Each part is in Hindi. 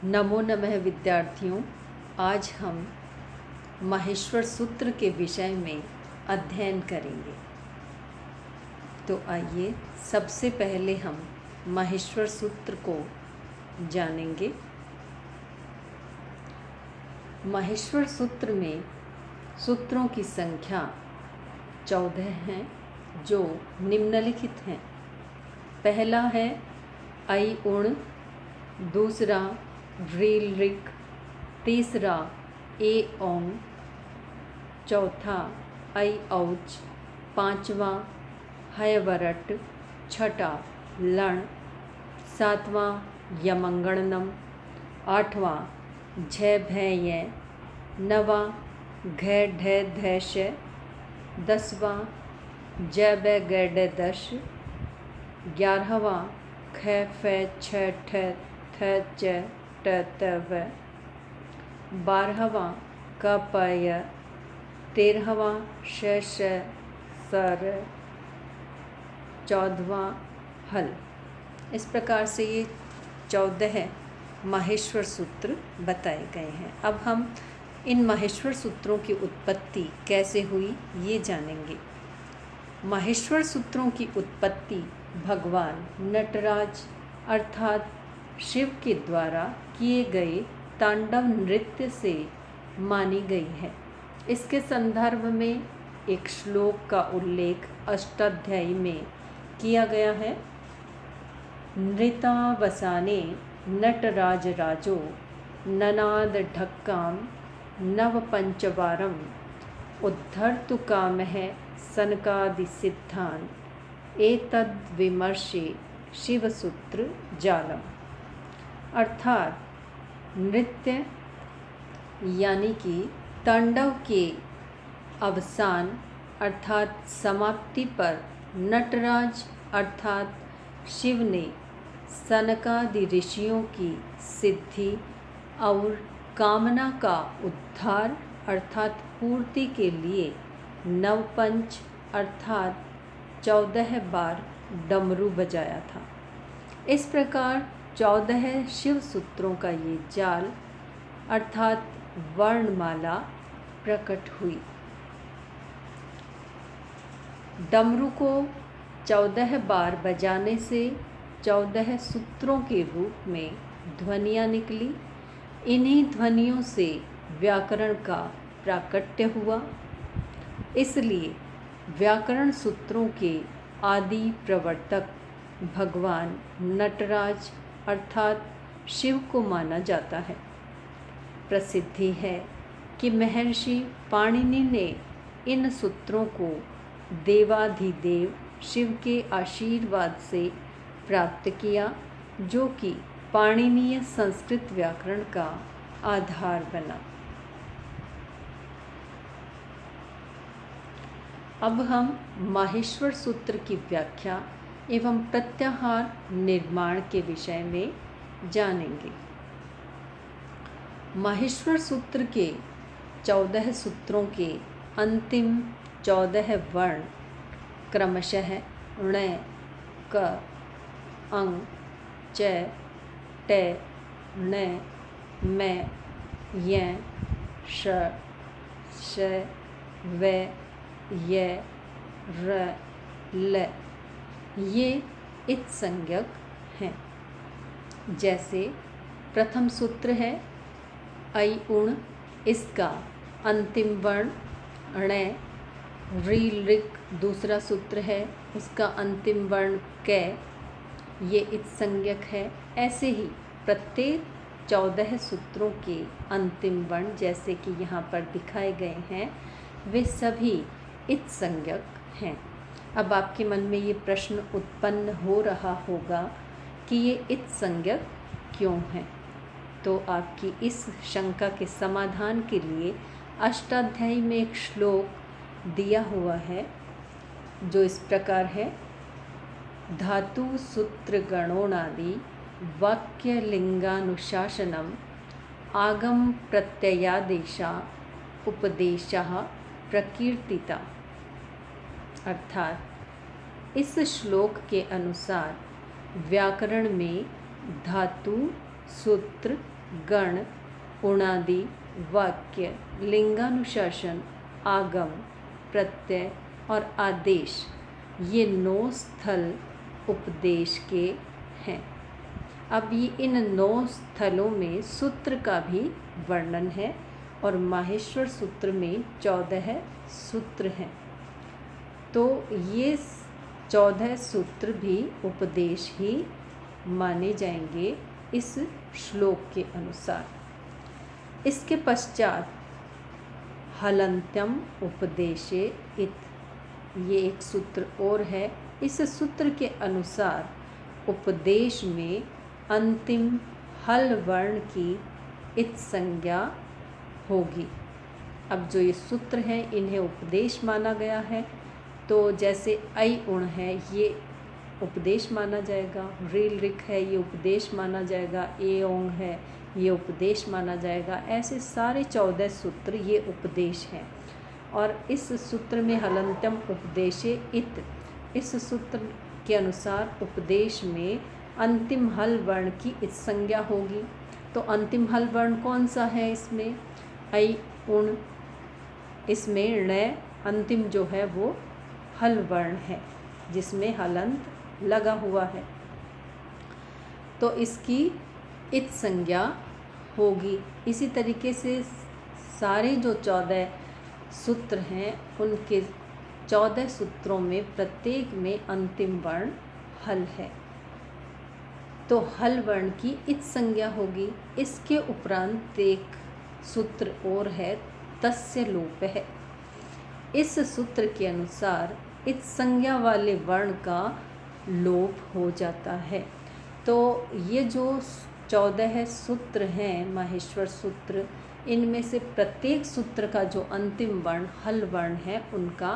नमो नमः विद्यार्थियों। आज हम माहेश्वर सूत्र के विषय में अध्ययन करेंगे। तो आइए सबसे पहले हम माहेश्वर सूत्र को जानेंगे। माहेश्वर सूत्र में सूत्रों की संख्या 14 हैं जो निम्नलिखित हैं। पहला है ऐ उण, दूसरा रील रिक, तीसरा ए ओंग, चौथा ऐ औच, पांचवा है वरट, छठा लण, सातवां यमंगणनम, आठवां झ भय य, नवा घ ढ ध श, दसवां ज ब ग ड दश, 11वां ख फ छ ठ थ च ट त व, 12वां क प य, 13वां श श स र, 14वां हल। इस प्रकार से ये 14 माहेश्वर सूत्र बताए गए हैं। अब हम इन माहेश्वर सूत्रों की उत्पत्ति कैसे हुई ये जानेंगे। माहेश्वर सूत्रों की उत्पत्ति भगवान नटराज अर्थात शिव के द्वारा किए गए तांडव नृत्य से मानी गई है। इसके संदर्भ में एक श्लोक का उल्लेख अष्टाध्यायी में किया गया है। नृतावसाने नटराज राजो ननाद ढक्काम नव पंचवारम उद्धर्तु कामः सनकादि सिद्धान एतद् विमर्शे शिवसूत्र जालम। अर्थात नृत्य यानी कि तांडव के अवसान अर्थात समाप्ति पर नटराज अर्थात शिव ने सनकादि ऋषियों की सिद्धि और कामना का उद्धार अर्थात पूर्ति के लिए नवपंच अर्थात 14 बार डमरू बजाया था। इस प्रकार 14 शिव सूत्रों का ये जाल अर्थात वर्णमाला प्रकट हुई। डमरू को 14 बार बजाने से 14 सूत्रों के रूप में ध्वनियाँ निकली। इन्हीं ध्वनियों से व्याकरण का प्राकट्य हुआ। इसलिए व्याकरण सूत्रों के आदि प्रवर्तक भगवान नटराज अर्थात शिव को माना जाता है। प्रसिद्धि है कि महर्षि पाणिनि ने इन सूत्रों को देवाधिदेव शिव के आशीर्वाद से प्राप्त किया, जो कि पाणिनीय संस्कृत व्याकरण का आधार बना। अब हम माहेश्वर सूत्र की व्याख्या एवं प्रत्याहार निर्माण के विषय में जानेंगे। माहेश्वर सूत्र के 14 सूत्रों के अंतिम 14 वर्ण क्रमशः ण, क, अंग, च, ट, ण, म, य, श, श, व, य, र, ल ये इत्संज्ञक हैं। जैसे प्रथम सूत्र है ऐ उण, इसका अंतिम वर्ण ण। रील रिक दूसरा सूत्र है, उसका अंतिम वर्ण क, ये इत्संज्ञक है। ऐसे ही प्रत्येक 14 सूत्रों के अंतिम वर्ण जैसे कि यहाँ पर दिखाए गए हैं वे सभी इत्संज्ञक हैं। अब आपके मन में ये प्रश्न उत्पन्न हो रहा होगा कि ये इत्संज्ञक क्यों हैं। तो आपकी इस शंका के समाधान के लिए अष्टाध्यायी में एक श्लोक दिया हुआ है जो इस प्रकार है। धातु सूत्र गणोनादि वाक्य लिंगानुशासनम आगम प्रत्ययादेशा उपदेशः प्रकीर्तिता। अर्थात इस श्लोक के अनुसार व्याकरण में धातु सूत्र, गण, उणादि, वाक्य, लिंगानुशासन, आगम, प्रत्यय और आदेश, ये 9 स्थल उपदेश के हैं। अब ये इन 9 स्थलों में सूत्र का भी वर्णन है और माहेश्वर सूत्र में 14 सूत्र हैं। तो ये 14 सूत्र भी उपदेश ही माने जाएंगे इस श्लोक के अनुसार। इसके पश्चात हलन्त्यम उपदेशे इत, ये एक सूत्र और है। इस सूत्र के अनुसार उपदेश में अंतिम हल वर्ण की इत संज्ञा होगी। अब जो ये सूत्र हैं इन्हें उपदेश माना गया है, तो जैसे ऐ उण है ये उपदेश माना जाएगा, रील रिक है ये उपदेश माना जाएगा, ए ओंग है ये उपदेश माना जाएगा। ऐसे सारे 14 सूत्र ये उपदेश हैं। और इस सूत्र में हलन्त्यम उपदेशे इत, इस सूत्र के अनुसार उपदेश में अंतिम हल वर्ण की इत संज्ञा होगी। तो अंतिम हल वर्ण कौन सा है इसमें? ऐ उण, इसमें ण अंतिम जो है वो हल वर्ण है जिसमें हलंत लगा हुआ है, तो इसकी इत संज्ञा होगी। इसी तरीके से सारे जो 14 सूत्र हैं उनके 14 सूत्रों में प्रत्येक में अंतिम वर्ण हल है, तो हल वर्ण की इत संज्ञा होगी। इसके उपरांत एक सूत्र और है, तस्य लोप है। इस सूत्र के अनुसार इत संज्ञा वाले वर्ण का लोप हो जाता है। तो ये जो 14 सूत्र हैं माहेश्वर सूत्र, इनमें से प्रत्येक सूत्र का जो अंतिम वर्ण हल वर्ण है उनका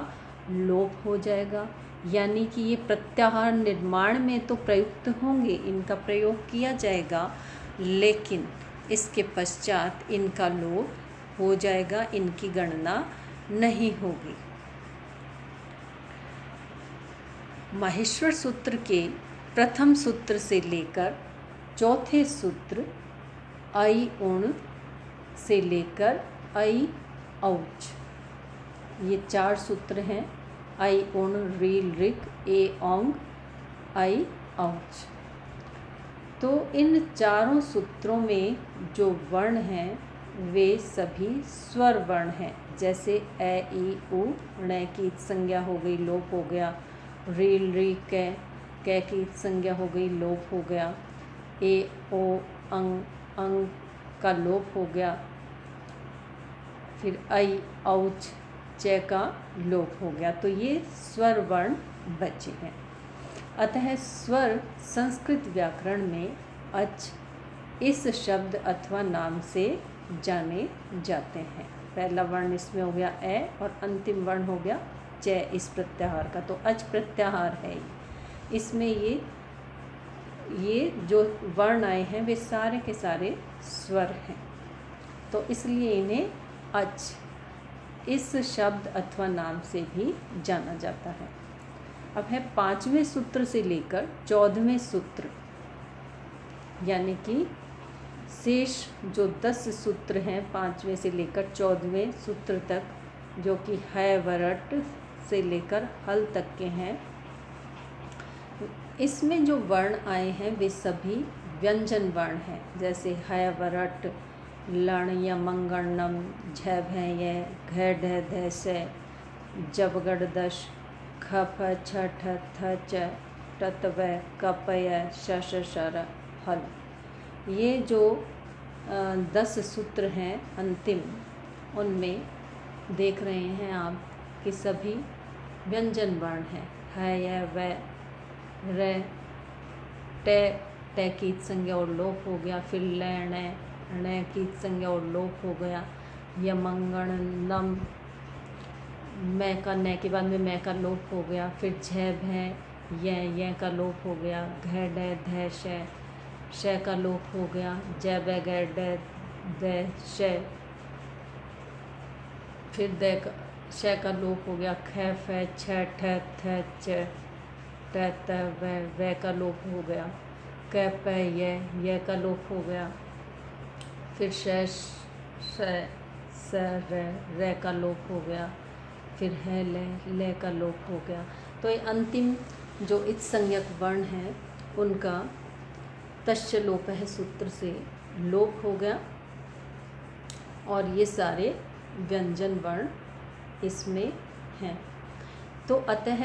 लोप हो जाएगा। यानी कि ये प्रत्याहार निर्माण में तो प्रयुक्त होंगे, इनका प्रयोग किया जाएगा, लेकिन इसके पश्चात इनका लोप हो जाएगा, इनकी गणना नहीं होगी। माहेश्वर सूत्र के प्रथम सूत्र से लेकर चौथे सूत्र ऐ उण से लेकर ऐ औच, ये 4 सूत्र हैं। ऐ उण, रील रिक, ए ओंग, ऐ औच। तो इन चारों सूत्रों में जो वर्ण हैं वे सभी स्वर वर्ण हैं। जैसे ए ई उ, ण की संज्ञा हो गई, लोप हो गया। रील री कै की संज्ञा हो गई, लोप हो गया। ए ओ अंग, अंग का लोप हो गया। फिर ऐ औच, च का लोप हो गया। तो ये स्वर वर्ण बचे हैं। अतः स्वर संस्कृत व्याकरण में अच इस शब्द अथवा नाम से जाने जाते हैं। पहला वर्ण इसमें हो गया ए और अंतिम वर्ण हो गया च इस प्रत्याहार का, तो अच प्रत्याहार है। इसमें ये जो वर्ण आए हैं वे सारे के सारे स्वर हैं, तो इसलिए इन्हें अच इस शब्द अथवा नाम से भी जाना जाता है। अब है 5वें सूत्र से लेकर 14वें सूत्र, यानी कि शेष जो 10 सूत्र हैं 5वें से लेकर 14वें सूत्र तक, जो कि है वरट से लेकर हल तक के हैं। इसमें जो वर्ण आए हैं वे सभी व्यंजन वर्ण हैं। जैसे है वरट, लण या मंगणम, झ भै य, घ ढ ध से, जबगढ़ दश, ख फ छ ठ थ च, टत व, कप य, श श शर हल। ये जो 10 सूत्र हैं अंतिम, उनमें देख रहे हैं आप कि सभी व्यंजन वर्ण हैं। है य व, र, ट की संज्ञा और लोप हो गया। फिर ल ण की संज्ञा और लोप हो गया। यमंगण नम, मैं का न के बाद में मैं का लोप हो गया। फिर झ भै य का लोप हो गया। घ ड ध श का लोप हो गया। ज ब ग ड द श, फिर द श का लोप हो गया। ख फ छ ठ थ च, ट त व का लोप हो गया। कै पै य का लोप हो गया, फिर श स रे का लोप हो गया, फिर है ले का लोप हो गया। तो ये अंतिम जो इत संज्ञक वर्ण है उनका तस्य लोपः सूत्र से लोप हो गया और ये सारे व्यंजन वर्ण इसमें हैं। तो अतः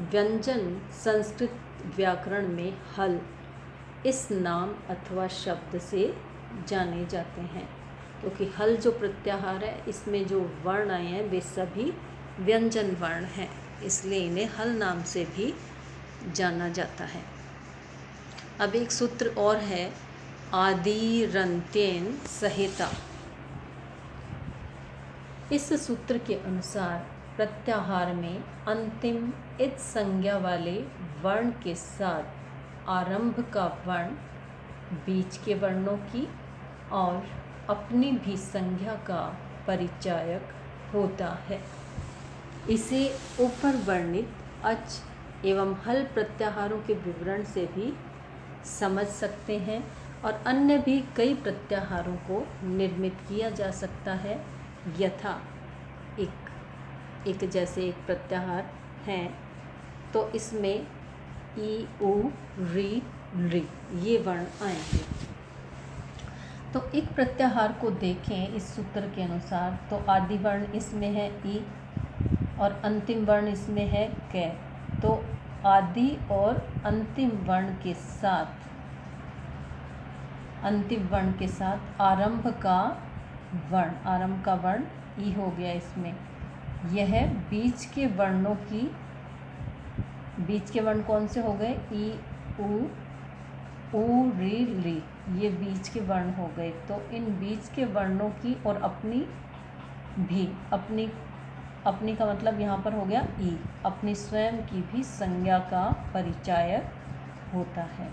व्यंजन संस्कृत व्याकरण में हल इस नाम अथवा शब्द से जाने जाते हैं, क्योंकि हल जो प्रत्याहार है इसमें जो वर्ण आए हैं वे सभी व्यंजन वर्ण हैं, इसलिए इन्हें हल नाम से भी जाना जाता है। अब एक सूत्र और है आदिरन्त्येन सहिता। इस सूत्र के अनुसार प्रत्याहार में अंतिम इत संज्ञा वाले वर्ण के साथ आरंभ का वर्ण बीच के वर्णों की और अपनी भी संज्ञा का परिचायक होता है। इसे ऊपर वर्णित अच एवं हल प्रत्याहारों के विवरण से भी समझ सकते हैं और अन्य भी कई प्रत्याहारों को निर्मित किया जा सकता है। यथा एक जैसे एक प्रत्याहार है तो इसमें ई उ री री ये वर्ण आएंगे। तो एक प्रत्याहार को देखें इस सूत्र के अनुसार तो आदि वर्ण इसमें है ई और अंतिम वर्ण इसमें है कै। तो आदि और अंतिम वर्ण के साथ आरंभ का वर्ण ई हो गया इसमें। यह बीच के वर्ण कौन से हो गए? ई उ री ली, ये बीच के वर्ण हो गए। तो इन बीच के वर्णों की और अपनी का मतलब यहाँ पर हो गया ई, अपनी स्वयं की भी संज्ञा का परिचायक होता है।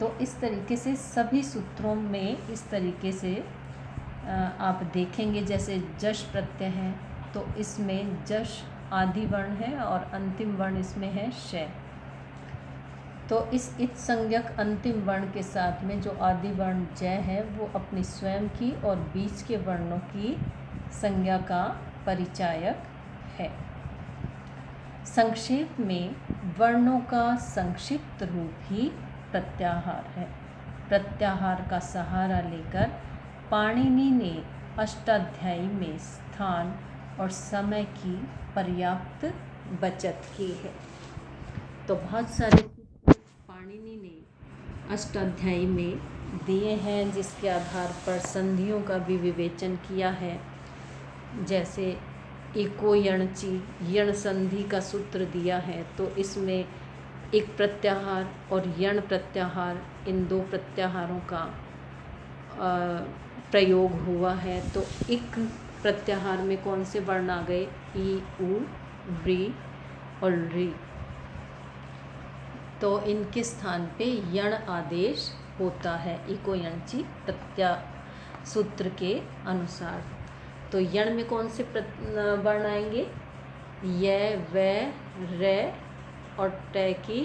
तो इस तरीके से सभी सूत्रों में इस तरीके से आप देखेंगे। जैसे जश प्रत्यय है तो इसमें जश आदि वर्ण है और अंतिम वर्ण इसमें है श। तो इस इत संज्ञक अंतिम वर्ण के साथ में जो आदि वर्ण जय है वो अपनी स्वयं की और बीच के वर्णों की संज्ञा का परिचायक है। संक्षेप में वर्णों का संक्षिप्त रूप ही प्रत्याहार है। प्रत्याहार का सहारा लेकर पाणिनि ने अष्टाध्यायी में स्थान और समय की पर्याप्त बचत की है। तो बहुत सारे पाणिनि ने अष्टाध्यायी में दिए हैं जिसके आधार पर संधियों का भी विवेचन किया है। जैसे इको यणची यण संधि का सूत्र दिया है तो इसमें एक प्रत्याहार और यण प्रत्याहार इन दो प्रत्याहारों का प्रयोग हुआ है। तो इक प्रत्याहार में कौन से वर्ण आ गए? ई उ री और री। तो इनके स्थान पे यण आदेश होता है इको यणची सूत्र के अनुसार। तो यण में कौन से वर्ण आएंगे? य व रे और ट की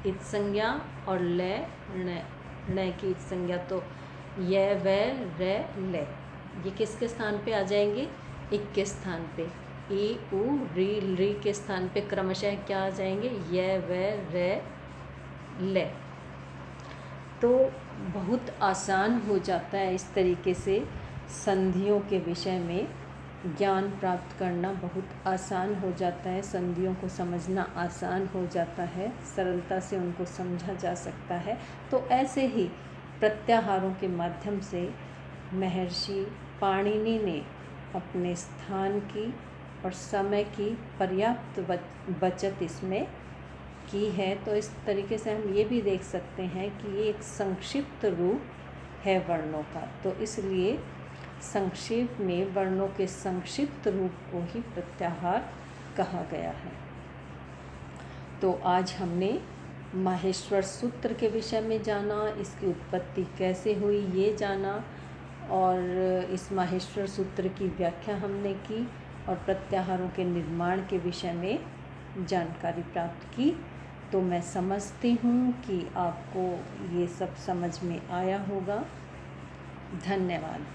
इत संज्ञा और ले ण की इत संज्ञा। तो य व रे ले ये किसके स्थान पे आ जाएंगे? इक के स्थान पे। ई उ री के स्थान पे क्रमशः क्या आ जाएंगे? य व रे ले। तो बहुत आसान हो जाता है इस तरीके से संधियों के विषय में ज्ञान प्राप्त करना बहुत आसान हो जाता है। संधियों को समझना आसान हो जाता है, सरलता से उनको समझा जा सकता है। तो ऐसे ही प्रत्याहारों के माध्यम से महर्षि पाणिनि ने अपने स्थान की और समय की पर्याप्त बचत इसमें की है। तो इस तरीके से हम ये भी देख सकते हैं कि ये एक संक्षिप्त रूप है वर्णों का। तो इसलिए संक्षेप में वर्णों के संक्षिप्त रूप को ही प्रत्याहार कहा गया है। तो आज हमने माहेश्वर सूत्र के विषय में जाना, इसकी उत्पत्ति कैसे हुई ये जाना और इस माहेश्वर सूत्र की व्याख्या हमने की और प्रत्याहारों के निर्माण के विषय में जानकारी प्राप्त की। तो मैं समझती हूँ कि आपको ये सब समझ में आया होगा। धन्यवाद।